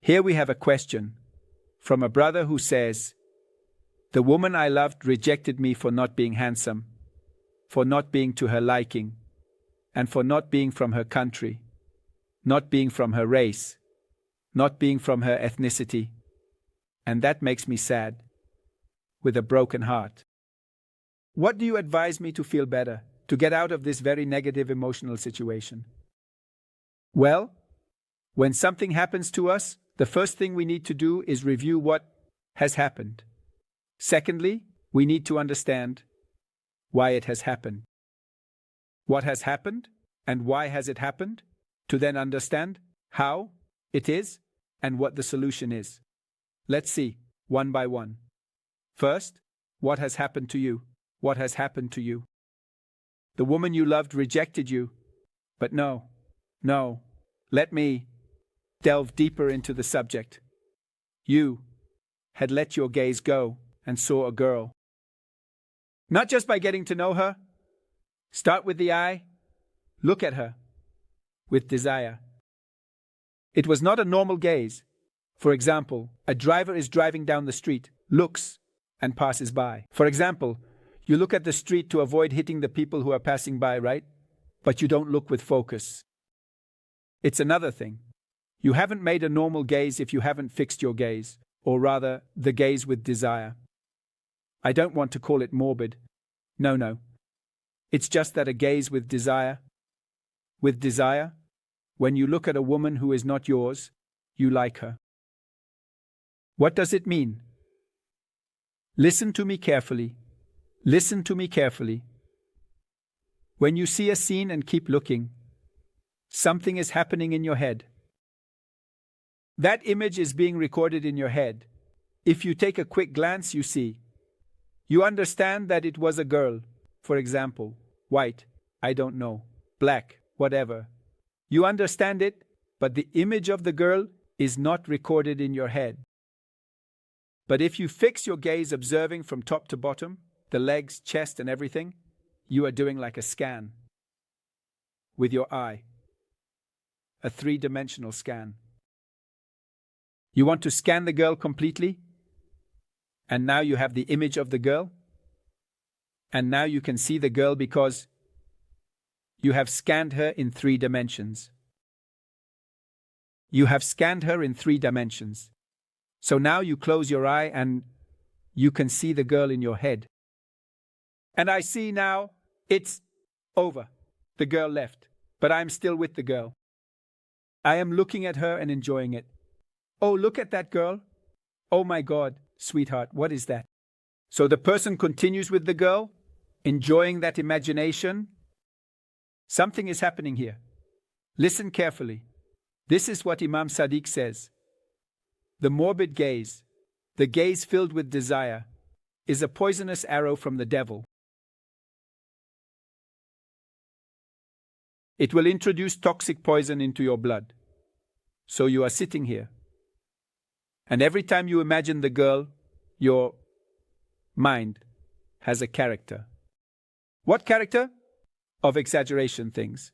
Here we have a question from a brother who says, "The woman I loved rejected me for not being handsome, for not being to her liking, and for not being from her country, not being from her race, not being from her ethnicity. And that makes me sad, with a broken heart. What do you advise me to feel better, to get out of this very negative emotional situation?" Well, when something happens to us, the first thing we need to do is review what has happened. Secondly, we need to understand why it has happened. What has happened and why has it happened, to then understand how it is and what the solution is. Let's see, one by one. First, what has happened to you? What has happened to you? The woman you loved rejected you, but no, let me delve deeper into the subject. You had let your gaze go and saw a girl. Not just by getting to know her. Start with the eye. Look at her with desire. It was not a normal gaze. For example, a driver is driving down the street, looks, and passes by. For example, you look at the street to avoid hitting the people who are passing by, right? But you don't look with focus. It's another thing. You haven't made a normal gaze if you haven't fixed your gaze, or rather, the gaze with desire. I don't want to call it morbid. No. It's just that a gaze with desire, when you look at a woman who is not yours, you like her. What does it mean? Listen to me carefully. Listen to me carefully. When you see a scene and keep looking, something is happening in your head. That image is being recorded in your head. If you take a quick glance, you understand that it was a girl, for example, white, I don't know, black, whatever. You understand it, but the image of the girl is not recorded in your head. But if you fix your gaze observing from top to bottom, the legs, chest, and everything, you are doing like a scan with your eye, a three-dimensional scan. You want to scan the girl completely, and now you have the image of the girl, and now you can see the girl because you have scanned her in 3 dimensions. You have scanned her in 3 dimensions. So now you close your eye and you can see the girl in your head. And I see now, it's over. The girl left, but I'm still with the girl. I am looking at her and enjoying it. Oh, look at that girl. Oh my God, sweetheart, what is that? So the person continues with the girl, enjoying that imagination. Something is happening here. Listen carefully. This is what Imam Sadiq says. The morbid gaze, the gaze filled with desire, is a poisonous arrow from the devil. It will introduce toxic poison into your blood. So you are sitting here. And every time you imagine the girl, your mind has a character. What character? Of exaggeration things.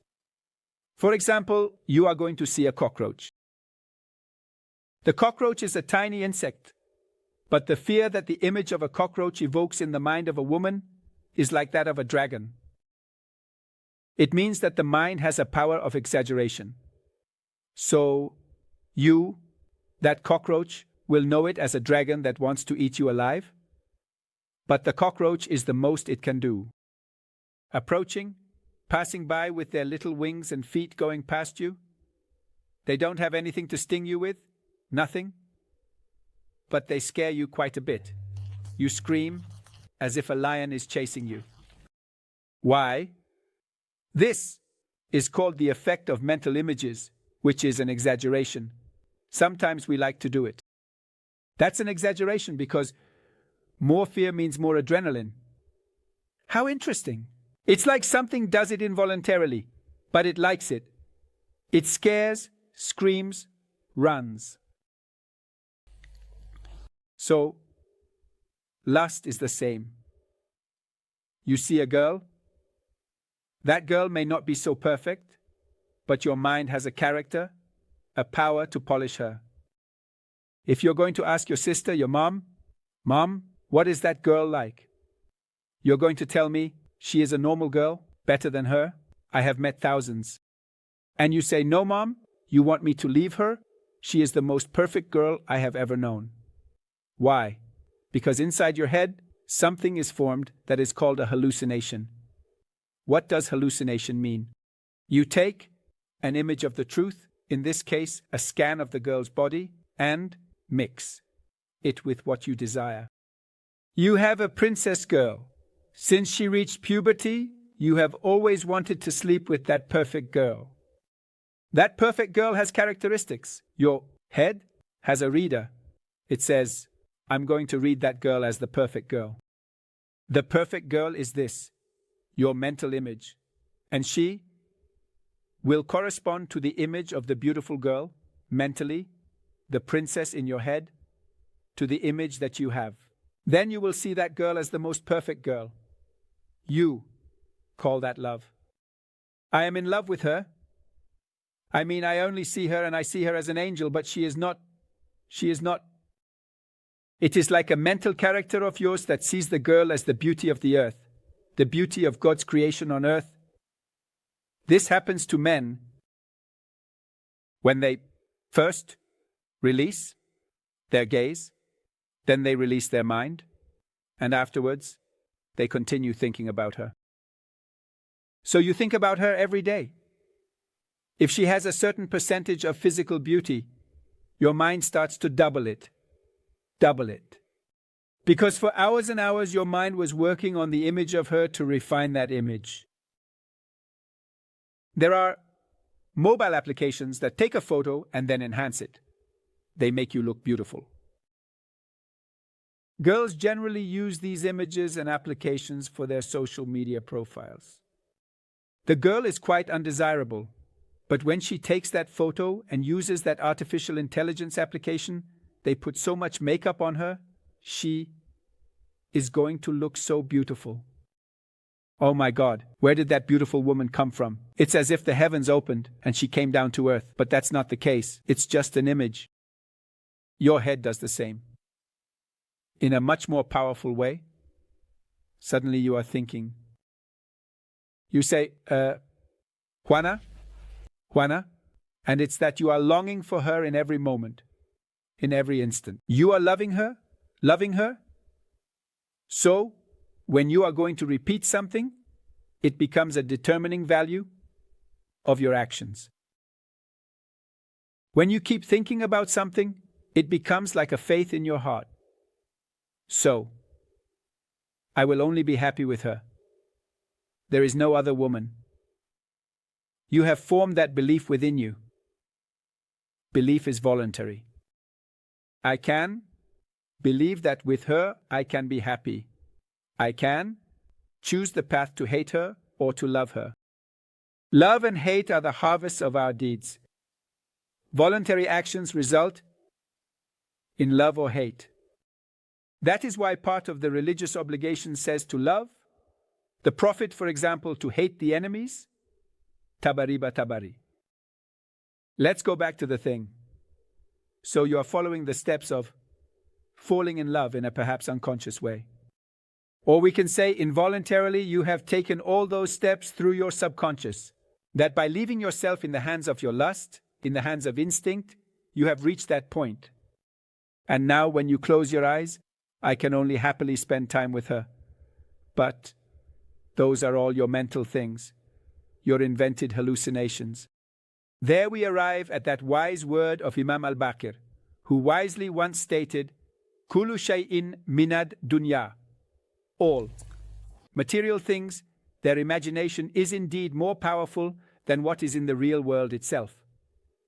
For example, you are going to see a cockroach. The cockroach is a tiny insect, but the fear that the image of a cockroach evokes in the mind of a woman is like that of a dragon. It means that the mind has a power of exaggeration. So, you, that cockroach, will know it as a dragon that wants to eat you alive. But the cockroach is the most it can do. Approaching, passing by with their little wings and feet going past you. They don't have anything to sting you with, nothing. But they scare you quite a bit. You scream as if a lion is chasing you. Why? This is called the effect of mental images, which is an exaggeration. Sometimes we like to do it. That's an exaggeration because more fear means more adrenaline. How interesting. It's like something does it involuntarily, but it likes it. It scares, screams, runs. So, lust is the same. You see a girl. That girl may not be so perfect, but your mind has a character, a power to polish her. If you're going to ask your sister, your mom, what is that girl like? You're going to tell me she is a normal girl, better than her? I have met thousands. And you say, no, Mom, you want me to leave her? She is the most perfect girl I have ever known. Why? Because inside your head, something is formed that is called a hallucination. What does hallucination mean? You take an image of the truth, in this case, a scan of the girl's body, and mix it with what you desire. You have a princess girl. Since she reached puberty, you have always wanted to sleep with that perfect girl. That perfect girl has characteristics. Your head has a reader. It says, I'm going to read that girl as the perfect girl. The perfect girl is this, your mental image. And she will correspond to the image of the beautiful girl, mentally, the princess in your head, to the image that you have. Then you will see that girl as the most perfect girl. You call that love. I am in love with her. I mean, I only see her and I see her as an angel, but she is not. She is not. It is like a mental character of yours that sees the girl as the beauty of the earth, the beauty of God's creation on earth. This happens to men when they first release their gaze, then they release their mind, and afterwards they continue thinking about her. So you think about her every day. If she has a certain percentage of physical beauty, your mind starts to double it. Double it. Because for hours and hours your mind was working on the image of her to refine that image. There are mobile applications that take a photo and then enhance it. They make you look beautiful. Girls generally use these images and applications for their social media profiles. The girl is quite undesirable, but when she takes that photo and uses that artificial intelligence application, they put so much makeup on her, she is going to look so beautiful. Oh my God, where did that beautiful woman come from? It's as if the heavens opened and she came down to earth, but that's not the case. It's just an image. Your head does the same. In a much more powerful way, suddenly you are thinking. You say, Juana, and it's that you are longing for her in every moment, in every instant. You are loving her. So, when you are going to repeat something, it becomes a determining value of your actions. When you keep thinking about something, it becomes like a faith in your heart. So, I will only be happy with her. There is no other woman. You have formed that belief within you. Belief is voluntary. I can believe that with her I can be happy. I can choose the path to hate her or to love her. Love and hate are the harvests of our deeds. Voluntary actions result in love or hate. That is why part of the religious obligation says to love. The Prophet, for example, to hate the enemies. Tabari ba tabari. Let's go back to the thing. So you are following the steps of falling in love in a perhaps unconscious way. Or we can say involuntarily you have taken all those steps through your subconscious, that by leaving yourself in the hands of your lust, in the hands of instinct, you have reached that point. And now when you close your eyes, I can only happily spend time with her. But those are all your mental things, your invented hallucinations. There we arrive at that wise word of Imam al-Baqir, who wisely once stated, Kullu shay'in minad dunya. All material things, their imagination is indeed more powerful than what is in the real world itself.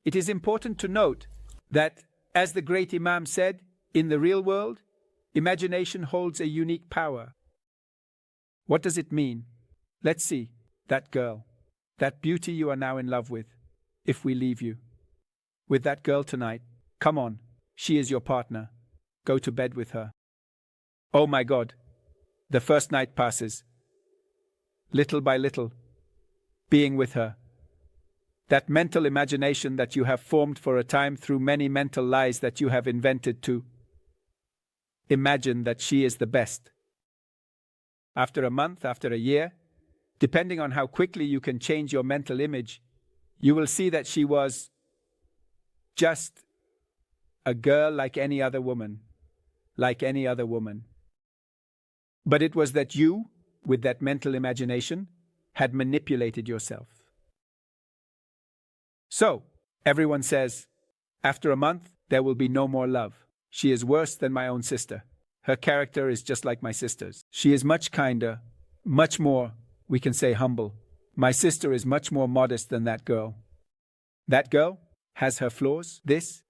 It is important to note that, as the great Imam said, in the real world, imagination holds a unique power. What does it mean? Let's see. That girl, that beauty you are now in love with, if we leave you. With that girl tonight, come on, she is your partner. Go to bed with her. Oh my God, the first night passes. Little by little, being with her. That mental imagination that you have formed for a time through many mental lies that you have invented to imagine that she is the best. After a month, after a year, depending on how quickly you can change your mental image, you will see that she was just a girl like any other woman, like any other woman. But it was that you, with that mental imagination, had manipulated yourself. So, everyone says, after a month, there will be no more love. She is worse than my own sister. Her character is just like my sister's. She is much kinder, much more, we can say, humble. My sister is much more modest than that girl. That girl has her flaws, this.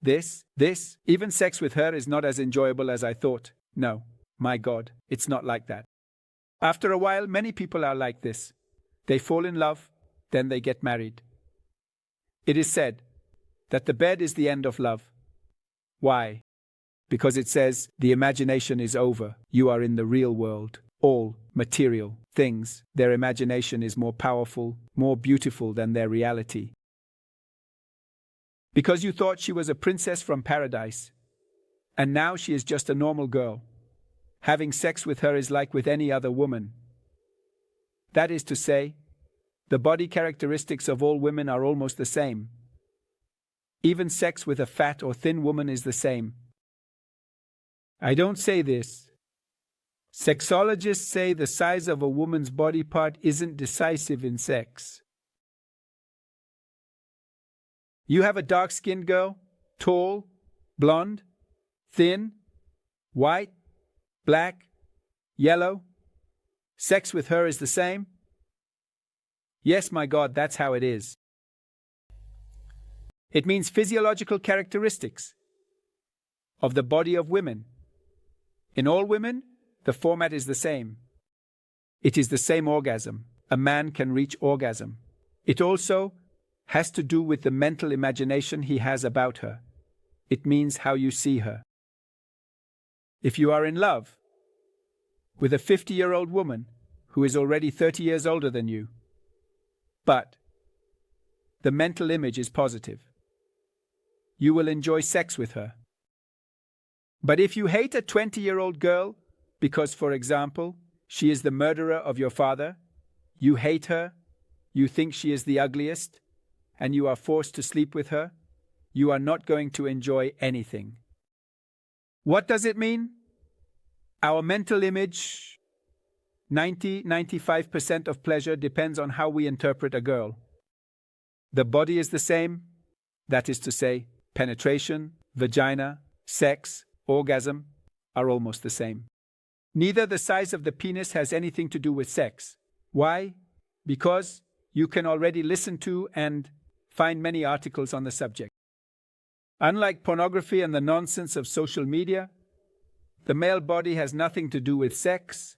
Even sex with her is not as enjoyable as I thought. No, my God, it's not like that. After a while, many people are like this. They fall in love, then they get married. It is said that the bed is the end of love. Why? Because it says the imagination is over. You are in the real world. All material things, their imagination is more powerful, more beautiful than their reality. Because you thought she was a princess from paradise, and now she is just a normal girl. Having sex with her is like with any other woman. That is to say, the body characteristics of all women are almost the same. Even sex with a fat or thin woman is the same. I don't say this. Sexologists say the size of a woman's body part isn't decisive in sex. You have a dark-skinned girl, tall, blonde, thin, white, black, yellow. Sex with her is the same? Yes, my God, that's how it is. It means physiological characteristics of the body of women. In all women, the format is the same. It is the same orgasm. A man can reach orgasm. It also has to do with the mental imagination he has about her. It means how you see her. If you are in love with a 50-year-old woman who is already 30 years older than you, but the mental image is positive, you will enjoy sex with her. But if you hate a 20-year-old girl because, for example, she is the murderer of your father, you hate her, you think she is the ugliest, and you are forced to sleep with her, you are not going to enjoy anything. What does it mean? Our mental image, 95% of pleasure depends on how we interpret a girl. The body is the same, that is to say, penetration, vagina, sex, orgasm are almost the same. Neither the size of the penis has anything to do with sex. Why? Because you can already listen to and find many articles on the subject. Unlike pornography and the nonsense of social media, the male body has nothing to do with sex.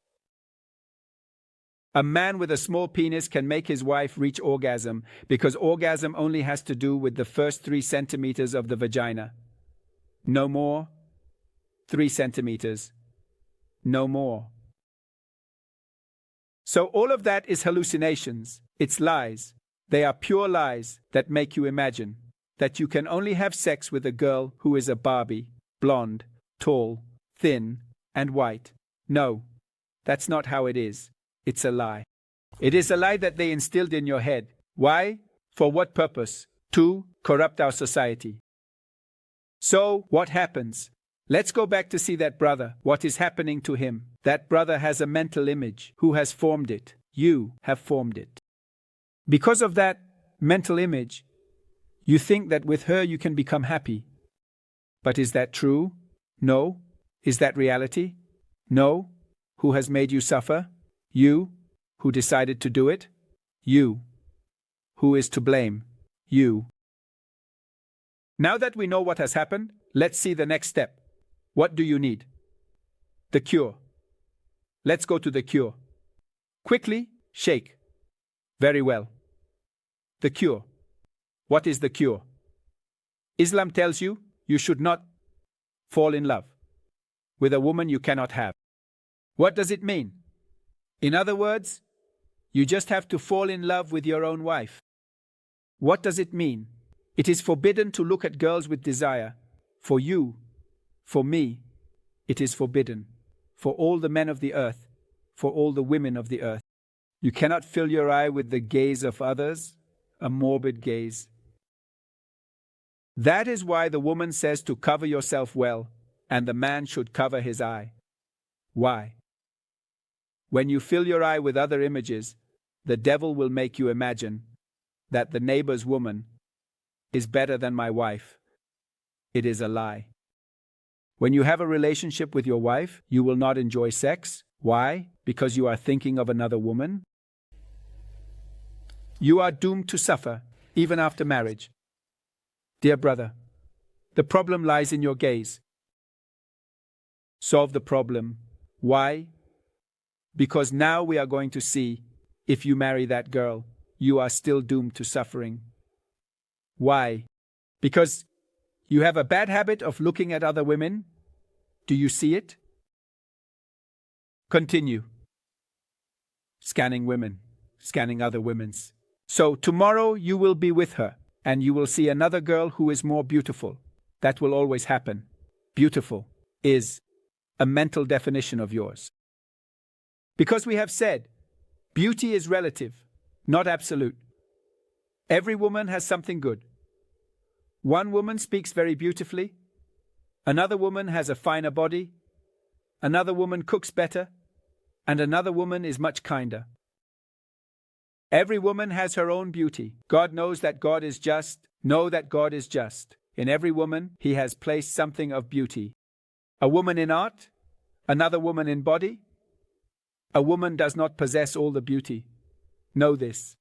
A man with a small penis can make his wife reach orgasm because orgasm only has to do with the first 3 centimeters of the vagina. No more. 3 centimeters. No more. So all of that is hallucinations. It's lies. They are pure lies that make you imagine that you can only have sex with a girl who is a Barbie, blonde, tall, thin, and white. No, that's not how it is. It's a lie. It is a lie that they instilled in your head. Why? For what purpose? To corrupt our society. So, what happens? Let's go back to see that brother. What is happening to him? That brother has a mental image. Who has formed it? You have formed it. Because of that mental image, you think that with her you can become happy. But is that true? No. Is that reality? No. Who has made you suffer? You. Who decided to do it? You. Who is to blame? You. Now that we know what has happened, let's see the next step. What do you need? The cure. Let's go to the cure. Quickly, Sheikh. Very well. The cure. What is the cure? Islam tells you you should not fall in love with a woman you cannot have. What does it mean? In other words, you just have to fall in love with your own wife. What does it mean? It is forbidden to look at girls with desire. For you, for me, it is forbidden. For all the men of the earth, for all the women of the earth. You cannot fill your eye with the gaze of others, a morbid gaze. That is why the woman says to cover yourself well, and the man should cover his eye. Why? When you fill your eye with other images, the devil will make you imagine that the neighbor's woman is better than my wife. It is a lie. When you have a relationship with your wife, you will not enjoy sex. Why? Because you are thinking of another woman? You are doomed to suffer, even after marriage. Dear brother, the problem lies in your gaze. Solve the problem. Why? Because now we are going to see, if you marry that girl, you are still doomed to suffering. Why? Because you have a bad habit of looking at other women. Do you see it? Continue. Scanning women, scanning other women's. So tomorrow you will be with her, and you will see another girl who is more beautiful. That will always happen. Beautiful is a mental definition of yours. Because we have said, beauty is relative, not absolute. Every woman has something good. One woman speaks very beautifully. Another woman has a finer body. Another woman cooks better. And another woman is much kinder. Every woman has her own beauty. God knows that God is just. Know that God is just. In every woman, He has placed something of beauty. A woman in art, another woman in body. A woman does not possess all the beauty. Know this.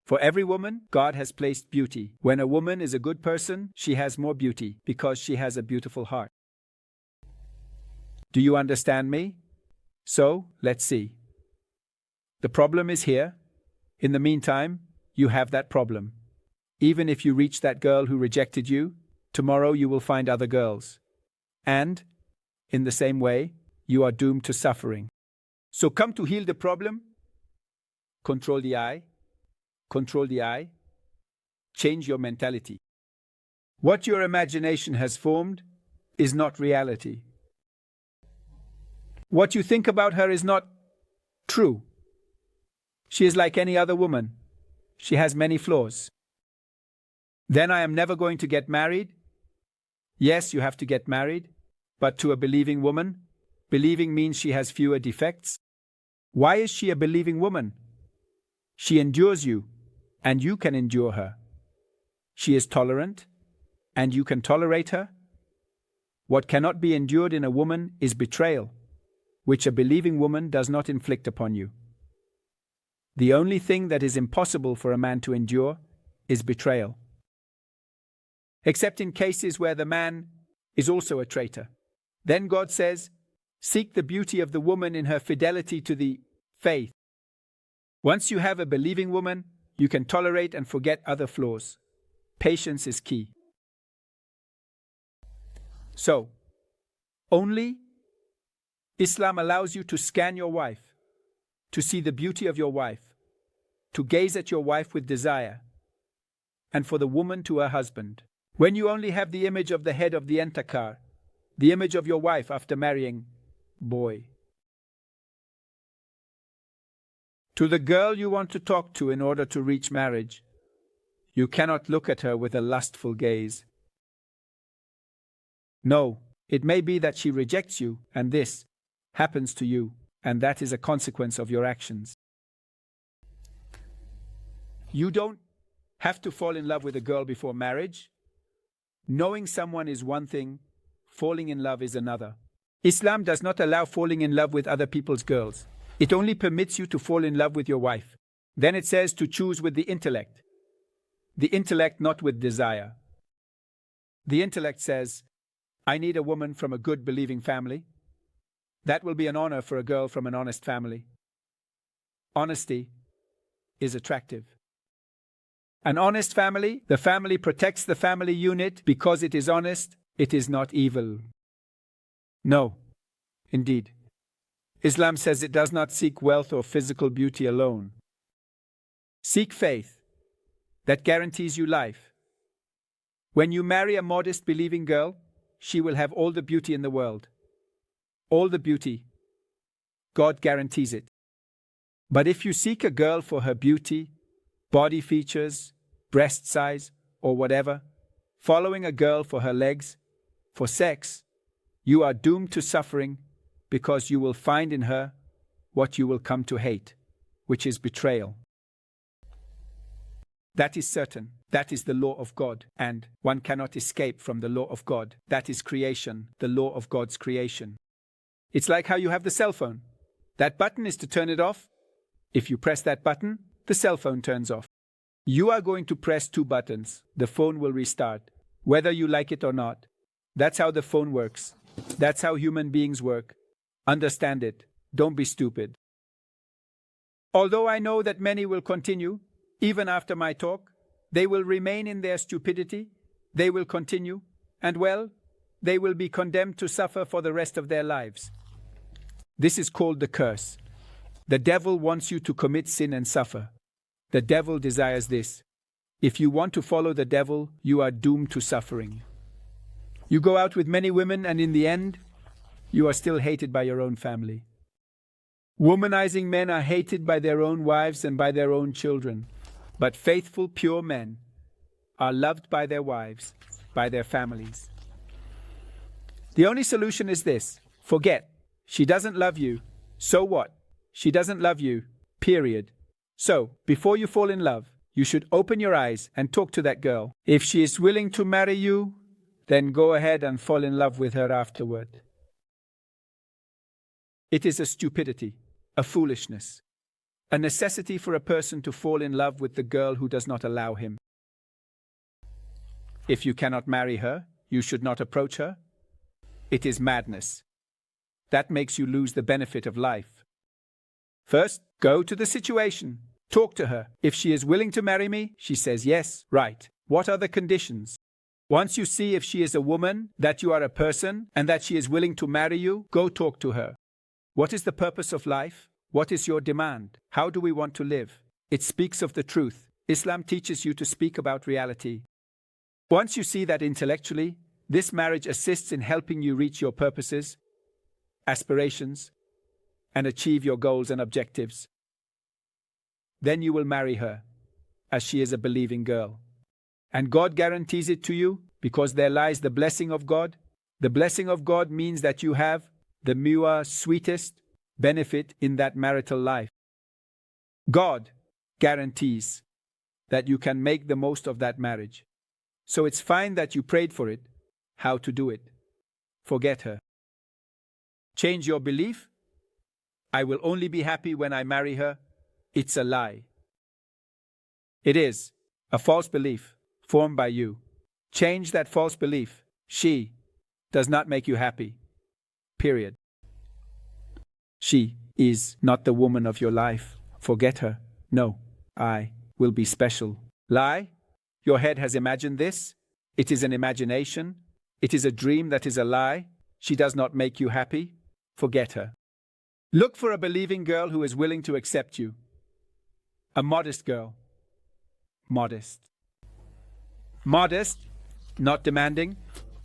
For every woman, God has placed beauty. When a woman is a good person, she has more beauty because she has a beautiful heart. Do you understand me? So, let's see. The problem is here. In the meantime, you have that problem. Even if you reach that girl who rejected you, tomorrow you will find other girls. And, in the same way, you are doomed to suffering. So come to heal the problem. Control the eye. Control the eye. Change your mentality. What your imagination has formed is not reality. What you think about her is not true. She is like any other woman. She has many flaws. Then I am never going to get married? Yes, you have to get married, but to a believing woman. Believing means she has fewer defects. Why is she a believing woman? She endures you, and you can endure her. She is tolerant, and you can tolerate her. What cannot be endured in a woman is betrayal, which a believing woman does not inflict upon you. The only thing that is impossible for a man to endure is betrayal. Except in cases where the man is also a traitor. Then God says, seek the beauty of the woman in her fidelity to the faith. Once you have a believing woman, you can tolerate and forget other flaws. Patience is key. So, only Islam allows you to scan your wife, to see the beauty of your wife, to gaze at your wife with desire, and for the woman to her husband. When you only have the image of the head of the entakar, the image of your wife after marrying, boy. To the girl you want to talk to in order to reach marriage, you cannot look at her with a lustful gaze. No, it may be that she rejects you, and this happens to you, and that is a consequence of your actions. You don't have to fall in love with a girl before marriage. Knowing someone is one thing, falling in love is another. Islam does not allow falling in love with other people's girls. It only permits you to fall in love with your wife. Then it says to choose with the intellect. The intellect not with desire. The intellect says, I need a woman from a good believing family. That will be an honor for a girl from an honest family. Honesty is attractive. An honest family, the family protects the family unit because it is honest, it is not evil. No, indeed. Islam says it does not seek wealth or physical beauty alone. Seek faith, that guarantees you life. When you marry a modest, believing girl, she will have all the beauty in the world. All the beauty. God guarantees it. But if you seek a girl for her beauty, body features, breast size, or whatever, following a girl for her legs, for sex, you are doomed to suffering because you will find in her what you will come to hate, which is betrayal. That is certain. That is the law of God, and one cannot escape from the law of God. That is creation, the law of God's creation. It's like how you have the cell phone. That button is to turn it off. If you press that button, the cell phone turns off. You are going to press 2 buttons. The phone will restart, whether you like it or not. That's how the phone works. That's how human beings work. Understand it. Don't be stupid. Although I know that many will continue, even after my talk, they will remain in their stupidity, they will continue, and well, they will be condemned to suffer for the rest of their lives. This is called the curse. The devil wants you to commit sin and suffer. The devil desires this. If you want to follow the devil, you are doomed to suffering. You go out with many women, and in the end, you are still hated by your own family. Womanizing men are hated by their own wives and by their own children. But faithful, pure men are loved by their wives, by their families. The only solution is this: forget. She doesn't love you. So what? She doesn't love you. Period. So, before you fall in love, you should open your eyes and talk to that girl. If she is willing to marry you, then go ahead and fall in love with her afterward. It is a stupidity, a foolishness, a necessity for a person to fall in love with the girl who does not allow him. If you cannot marry her, you should not approach her. It is madness. That makes you lose the benefit of life. First, go to the situation. Talk to her. If she is willing to marry me, she says yes, right. What are the conditions? Once you see if she is a woman, that you are a person, and that she is willing to marry you, go talk to her. What is the purpose of life? What is your demand? How do we want to live? It speaks of the truth. Islam teaches you to speak about reality. Once you see that intellectually, this marriage assists in helping you reach your purposes, aspirations, and achieve your goals and objectives, then you will marry her, as she is a believing girl. And God guarantees it to you because there lies the blessing of God. The blessing of God means that you have the more sweetest benefit in that marital life. God guarantees that you can make the most of that marriage. So it's fine that you prayed for it. How to do it? Forget her. Change your belief. I will only be happy when I marry her. It's a lie. It is a false belief formed by you. Change that false belief. She does not make you happy. Period. She is not the woman of your life. Forget her. No, I will be special. Lie. Your head has imagined this. It is an imagination. It is a dream that is a lie. She does not make you happy. Forget her. Look for a believing girl who is willing to accept you. A modest girl. Modest. Modest, not demanding.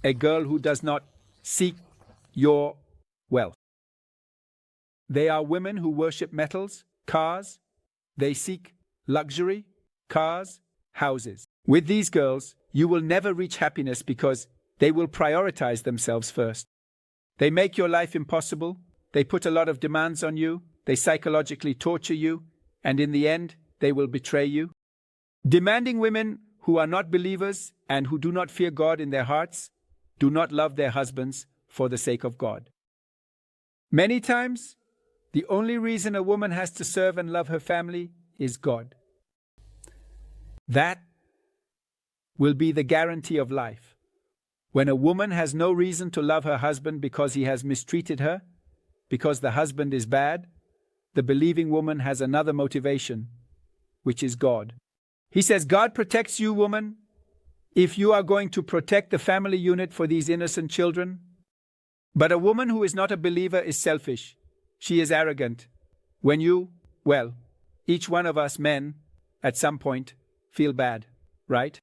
A girl who does not seek your wealth. They are women who worship metals, cars. They seek luxury, cars, houses. With these girls, you will never reach happiness because they will prioritize themselves first. They make your life impossible. They put a lot of demands on you. They psychologically torture you. And in the end, they will betray you. Demanding women who are not believers and who do not fear God in their hearts do not love their husbands for the sake of God. Many times, the only reason a woman has to serve and love her family is God. That will be the guarantee of life. When a woman has no reason to love her husband because he has mistreated her, because the husband is bad, the believing woman has another motivation, which is God. He says, God protects you, woman, if you are going to protect the family unit for these innocent children. But a woman who is not a believer is selfish. She is arrogant. When you, well, each one of us men, at some point, feel bad, right?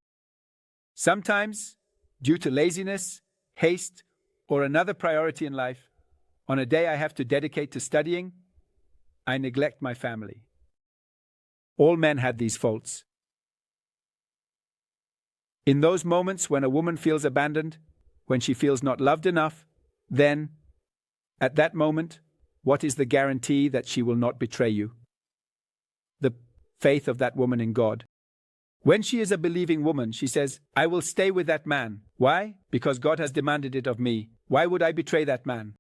Sometimes, due to laziness, haste, or another priority in life, on a day I have to dedicate to studying, I neglect my family. All men had these faults. In those moments when a woman feels abandoned, when she feels not loved enough, then, at that moment, what is the guarantee that she will not betray you? The faith of that woman in God. When she is a believing woman, she says, I will stay with that man. Why? Because God has demanded it of me. Why would I betray that man?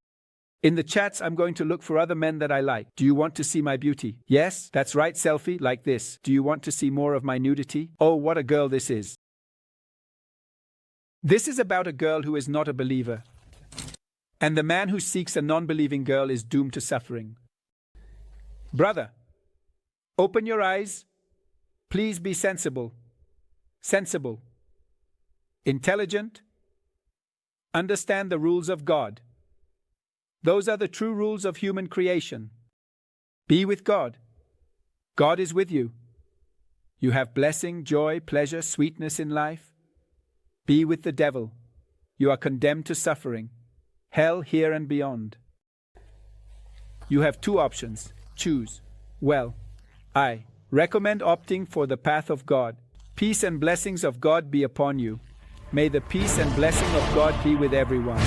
In the chats, I'm going to look for other men that I like. Do you want to see my beauty? Yes, that's right, selfie, like this. Do you want to see more of my nudity? Oh, what a girl this is. This is about a girl who is not a believer. And the man who seeks a non-believing girl is doomed to suffering. Brother, open your eyes. Please be sensible. Sensible. Intelligent. Understand the rules of God. Those are the true rules of human creation. Be with God. God is with you. You have blessing, joy, pleasure, sweetness in life. Be with the devil. You are condemned to suffering, hell here and beyond. You have two options. Choose. Well, I recommend opting for the path of God. Peace and blessings of God be upon you. May the peace and blessing of God be with everyone.